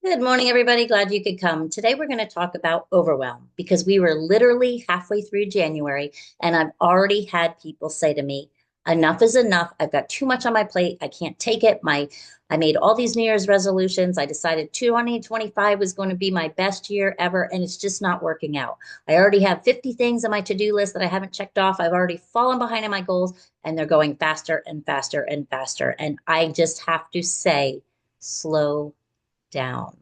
Good morning, everybody. Glad you could come. Today, we're going to talk about overwhelm because we were literally halfway through January, and I've already had people say to me, enough is enough. I've got too much on my plate. I can't take it. I made all these New Year's resolutions. I decided 2025 was going to be my best year ever, and it's just not working out. I already have 50 things on my to-do list that I haven't checked off. I've already fallen behind in my goals, and they're going faster and faster and faster. And I just have to say, slow down.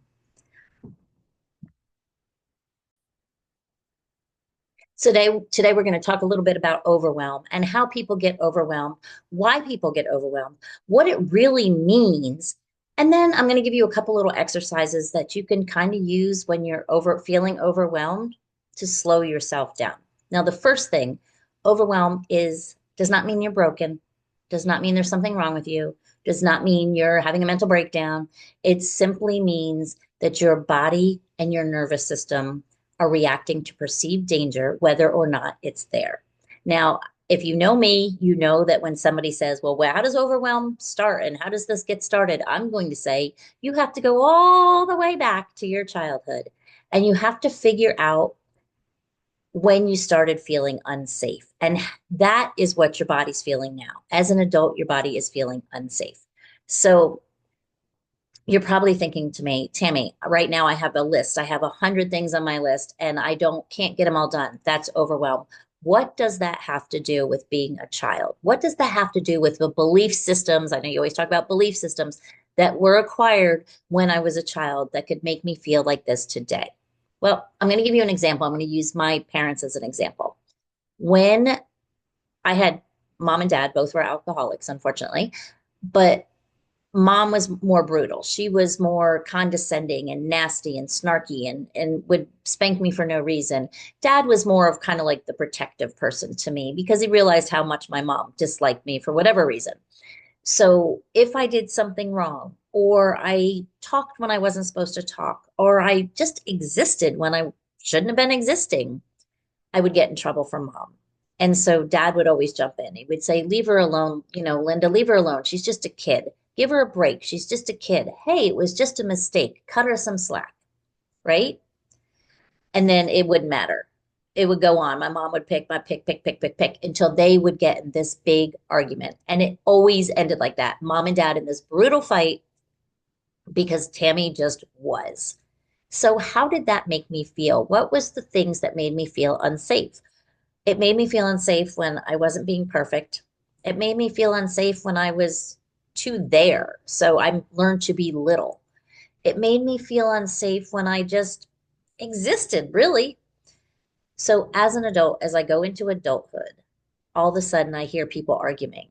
Today we're going to talk a little bit about overwhelm and how people get overwhelmed, why people get overwhelmed, what it really means. And then I'm going to give you a couple little exercises that you can kind of use when you're feeling overwhelmed to slow yourself down. Now, the first thing, overwhelm is does not mean you're broken, does not mean there's something wrong with you, does not mean you're having a mental breakdown. It simply means that your body and your nervous system are reacting to perceived danger, whether or not it's there. Now, if you know me, you know that when somebody says, well, how does overwhelm start and how does this get started? I'm going to say you have to go all the way back to your childhood and you have to figure out when you started feeling unsafe. And that is what your body's feeling now. As an adult, your body is feeling unsafe. So you're probably thinking to me, Tammy, right now I have a list. I have 100 things on my list and I can't get them all done. That's overwhelmed. What does that have to do with being a child? What does that have to do with the belief systems? I know you always talk about belief systems that were acquired when I was a child that could make me feel like this today. Well, I'm going to give you an example. I'm going to use my parents as an example. When I had mom and dad, both were alcoholics, unfortunately, but mom was more brutal. She was more condescending and nasty and snarky and would spank me for no reason. Dad was more of kind of like the protective person to me because he realized how much my mom disliked me for whatever reason. So if I did something wrong, or I talked when I wasn't supposed to talk, or I just existed when I shouldn't have been existing, I would get in trouble from mom. And so dad would always jump in. He would say, leave her alone. Linda, leave her alone. She's just a kid. Give her a break. She's just a kid. Hey, it was just a mistake. Cut her some slack. Right. And then it wouldn't matter. It would go on. My mom would pick until they would get in this big argument. And it always ended like that. Mom and dad in this brutal fight because Tammy just was. So, how did that make me feel? What was the things that made me feel unsafe? It made me feel unsafe when I wasn't being perfect. It made me feel unsafe when I was too there. So I learned to be little. It made me feel unsafe when I just existed, really. So as an adult, as I go into adulthood, all of a sudden I hear people arguing.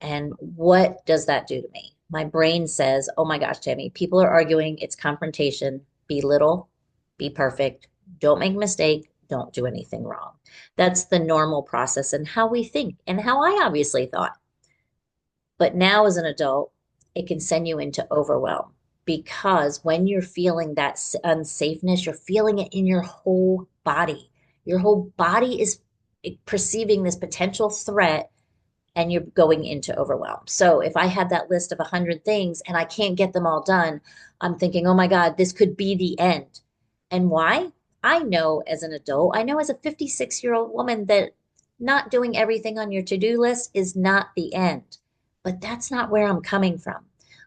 And what does that do to me? My brain says, oh my gosh, Tammy, people are arguing. It's confrontation. Be little, be perfect, don't make a mistake, don't do anything wrong. That's the normal process and how we think and how I obviously thought. But now as an adult, it can send you into overwhelm because when you're feeling that unsafeness, you're feeling it in your whole body. Your whole body is perceiving this potential threat and you're going into overwhelm. So if I have that list of 100 things and I can't get them all done, I'm thinking, oh my God, this could be the end. And why? I know as an adult, I know as a 56-year-old woman that not doing everything on your to do list is not the end. But that's not where I'm coming from.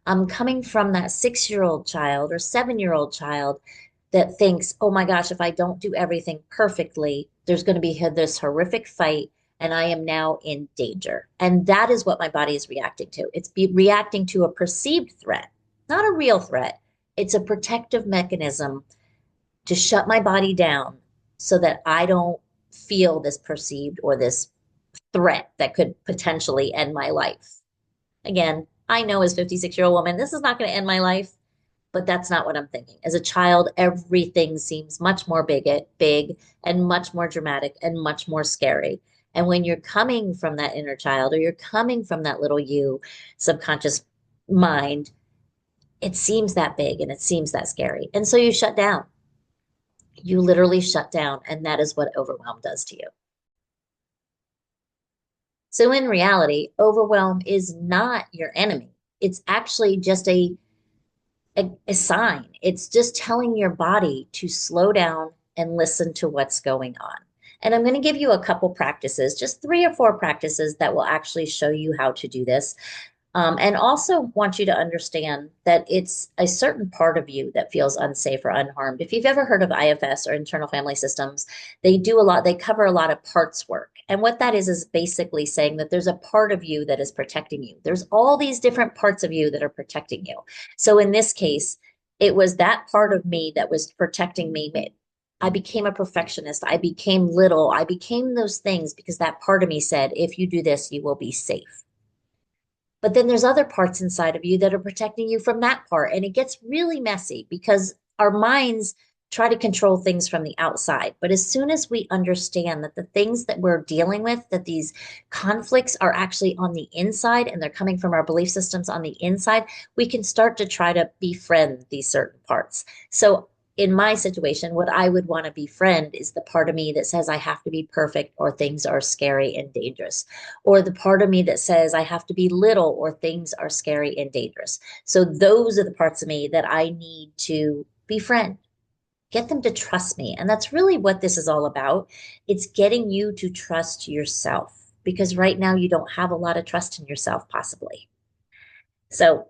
I'm coming from that 6-year-old child or 7-year-old child that thinks, oh my gosh, if I don't do everything perfectly, there's going to be this horrific fight and I am now in danger. And that is what my body is reacting to. It's reacting to a perceived threat, not a real threat. It's a protective mechanism to shut my body down so that I don't feel this perceived or this threat that could potentially end my life. Again, I know as 56-year-old woman, this is not going to end my life, but that's not what I'm thinking. As a child, everything seems much more big and much more dramatic and much more scary. And when you're coming from that inner child or you're coming from that little you subconscious mind, it seems that big and it seems that scary. And so you shut down. You literally shut down. And that is what overwhelm does to you. So in reality, overwhelm is not your enemy. It's actually just a sign. It's just telling your body to slow down and listen to what's going on. And I'm going to give you a couple practices, just 3 or 4 practices that will actually show you how to do this. And also want you to understand that it's a certain part of you that feels unsafe or unharmed. If you've ever heard of IFS or internal family systems, they cover a lot of parts work. And what that is basically saying that there's a part of you that is protecting you. There's all these different parts of you that are protecting you. So in this case, it was that part of me that was protecting me. I became a perfectionist. I became little. I became those things because that part of me said, if you do this, you will be safe. But then there's other parts inside of you that are protecting you from that part. And it gets really messy because our minds try to control things from the outside. But as soon as we understand that the things that we're dealing with, that these conflicts are actually on the inside and they're coming from our belief systems on the inside, we can start to try to befriend these certain parts. So in my situation, what I would want to befriend is the part of me that says I have to be perfect or things are scary and dangerous, or the part of me that says I have to be little or things are scary and dangerous. So those are the parts of me that I need to befriend, get them to trust me. And that's really what this is all about. It's getting you to trust yourself because right now you don't have a lot of trust in yourself, possibly. So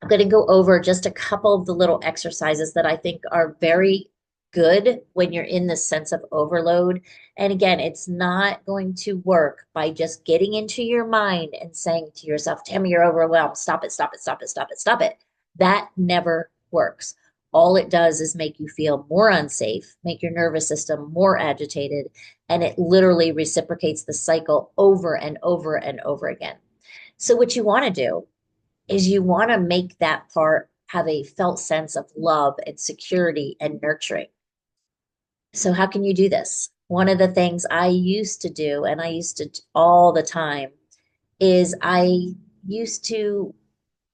I'm going to go over just a couple of the little exercises that I think are very good when you're in this sense of overload. And again, it's not going to work by just getting into your mind and saying to yourself, Tammy, you're overwhelmed. Stop it, stop it, stop it, stop it, stop it. That never works. All it does is make you feel more unsafe, make your nervous system more agitated, and it literally reciprocates the cycle over and over and over again. So, what you want to do is you want to make that part have a felt sense of love and security and nurturing. So, how can you do this? One of the things I used to do, and I used to all the time, is I used to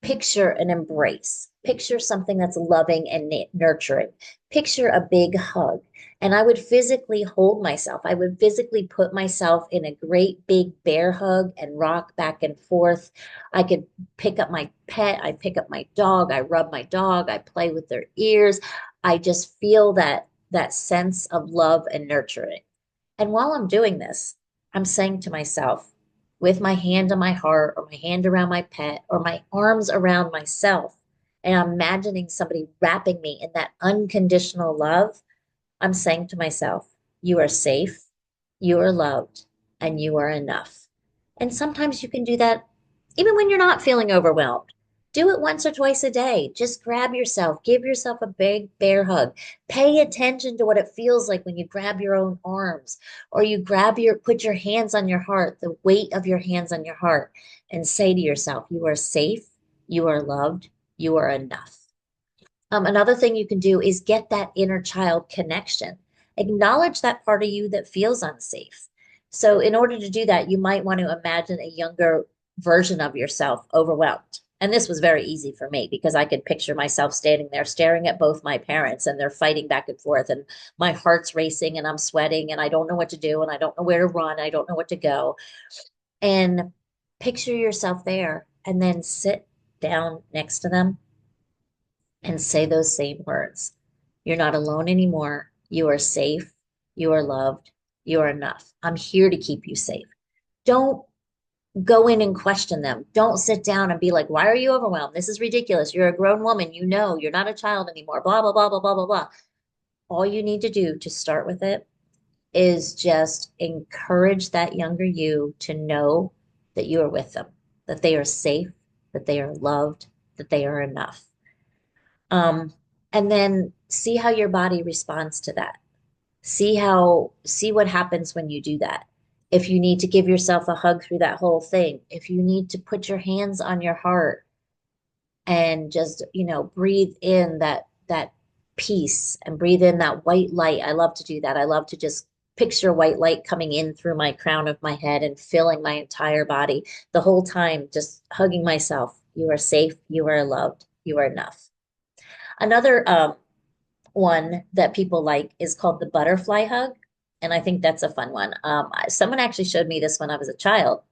picture an embrace, picture something that's loving and nurturing, picture a big hug. And I would physically hold myself. I would physically put myself in a great big bear hug and rock back and forth. I could pick up my pet. I pick up my dog. I rub my dog. I play with their ears. I just feel that sense of love and nurturing. And while I'm doing this, I'm saying to myself, with my hand on my heart, or my hand around my pet, or my arms around myself, and I'm imagining somebody wrapping me in that unconditional love, I'm saying to myself, you are safe, you are loved, and you are enough. And sometimes you can do that even when you're not feeling overwhelmed. Do it once or twice a day. Just grab yourself, give yourself a big bear hug. Pay attention to what it feels like when you grab your own arms or you put your hands on your heart, the weight of your hands on your heart, and say to yourself, you are safe, you are loved, you are enough. Another thing you can do is get that inner child connection. Acknowledge that part of you that feels unsafe. So, in order to do that, you might want to imagine a younger version of yourself overwhelmed. And this was very easy for me because I could picture myself standing there staring at both my parents and they're fighting back and forth, and my heart's racing and I'm sweating and I don't know what to do and I don't know where to run. I don't know what to go. And picture yourself there and then sit down next to them and say those same words. You're not alone anymore. You are safe. You are loved. You are enough. I'm here to keep you safe. Don't go in and question them. Don't sit down and be like, why are you overwhelmed? This is ridiculous. You're a grown woman. You know, you're not a child anymore. Blah, blah, blah, blah, blah, blah, blah. All you need to do to start with it is just encourage that younger you to know that you are with them, that they are safe, that they are loved, that they are enough. Um, and then see how your body responds to that. See what happens when you do that. If you need to give yourself a hug through that whole thing, if you need to put your hands on your heart and just, breathe in that peace and breathe in that white light. I love to do that. I love to just picture white light coming in through my crown of my head and filling my entire body the whole time, just hugging myself. You are safe, you are loved, you are enough. Another one that people like is called the butterfly hug. And I think that's a fun one. Someone actually showed me this when I was a child,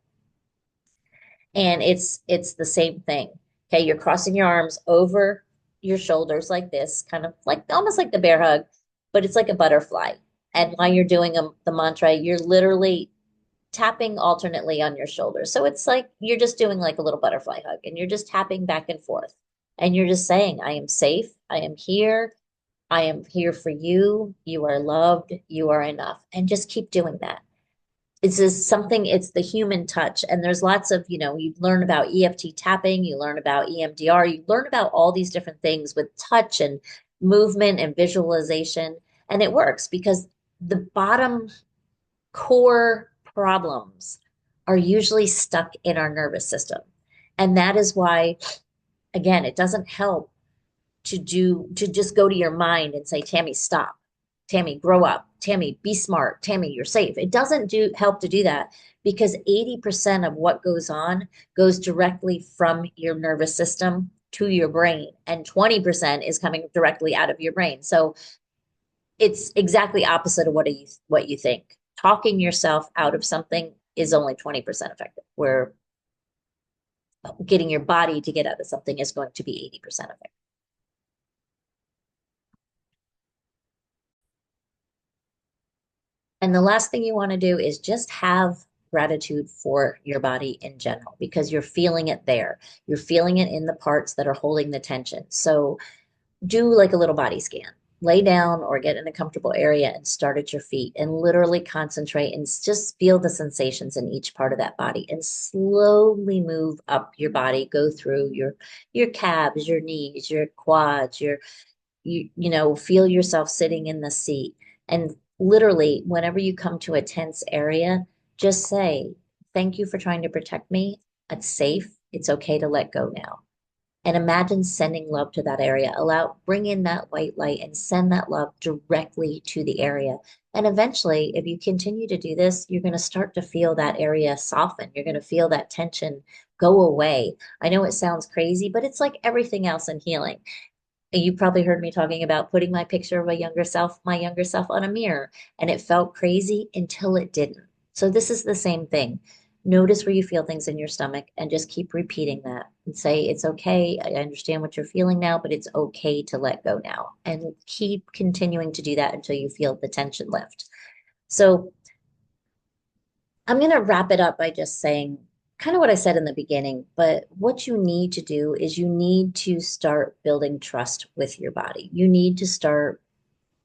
and it's the same thing. Okay, you're crossing your arms over your shoulders like this, kind of like almost like the bear hug, but it's like a butterfly. And while you're doing the mantra, you're literally tapping alternately on your shoulders. So it's like you're just doing like a little butterfly hug and you're just tapping back and forth. And you're just saying, I am safe. I am here. I am here for you. You are loved. You are enough. And just keep doing that. It's just something, it's the human touch. And there's lots of, you learn about EFT tapping, you learn about EMDR, you learn about all these different things with touch and movement and visualization. And it works because the bottom core problems are usually stuck in our nervous system. And that is why, again, it doesn't help to just go to your mind and say, Tammy, stop. Tammy, grow up. Tammy, be smart. Tammy, you're safe. It doesn't do help to do that because 80% of what goes on goes directly from your nervous system to your brain, and 20% is coming directly out of your brain. So it's exactly opposite of what you think. Talking yourself out of something is only 20% effective, where getting your body to get out of something is going to be 80% effective. And the last thing you want to do is just have gratitude for your body in general because you're feeling it there. You're feeling it in the parts that are holding the tension. So do like a little body scan. Lay down or get in a comfortable area and start at your feet and literally concentrate and just feel the sensations in each part of that body and slowly move up your body. Go through your calves, your knees, your quads, feel yourself sitting in the seat. And literally, whenever you come to a tense area, just say, thank you for trying to protect me. It's safe. It's okay to let go now. And imagine sending love to that area. Bring in that white light and send that love directly to the area. And eventually, if you continue to do this, you're going to start to feel that area soften. You're going to feel that tension go away. I know it sounds crazy, but it's like everything else in healing. You probably heard me talking about putting my younger self on a mirror, and it felt crazy until it didn't. So this is the same thing. Notice where you feel things in your stomach and just keep repeating that and say, it's okay. I understand what you're feeling now, but it's okay to let go now. And keep continuing to do that until you feel the tension lift. So I'm going to wrap it up by just saying kind of what I said in the beginning, but what you need to do is you need to start building trust with your body. You need to start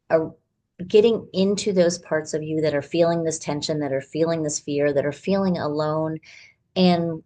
uh, getting into those parts of you that are feeling this tension, that are feeling this fear, that are feeling alone. And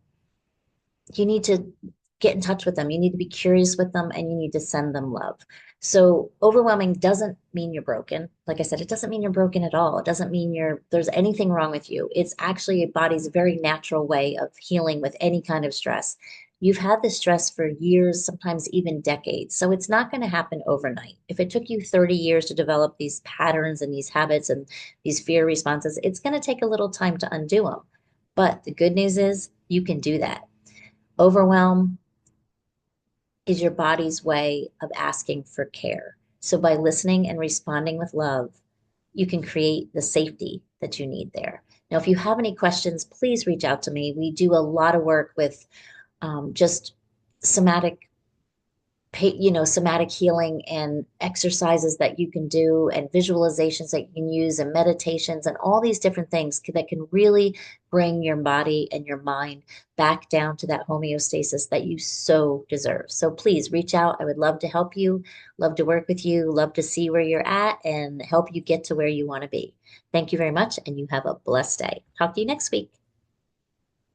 you need to get in touch with them. You need to be curious with them and you need to send them love. So overwhelming doesn't mean you're broken. Like I said, it doesn't mean you're broken at all. It doesn't mean there's anything wrong with you. It's actually your body's very natural way of healing with any kind of stress. You've had this stress for years, sometimes even decades. So it's not going to happen overnight. If it took you 30 years to develop these patterns and these habits and these fear responses, it's going to take a little time to undo them. But the good news is you can do that. Overwhelm is your body's way of asking for care. So by listening and responding with love, you can create the safety that you need there. Now, if you have any questions, please reach out to me. We do a lot of work with just somatic somatic healing and exercises that you can do and visualizations that you can use and meditations and all these different things that can really bring your body and your mind back down to that homeostasis that you so deserve. So please reach out. I would love to help you, love to work with you, love to see where you're at and help you get to where you want to be. Thank you very much, and you have a blessed day. Talk to you next week.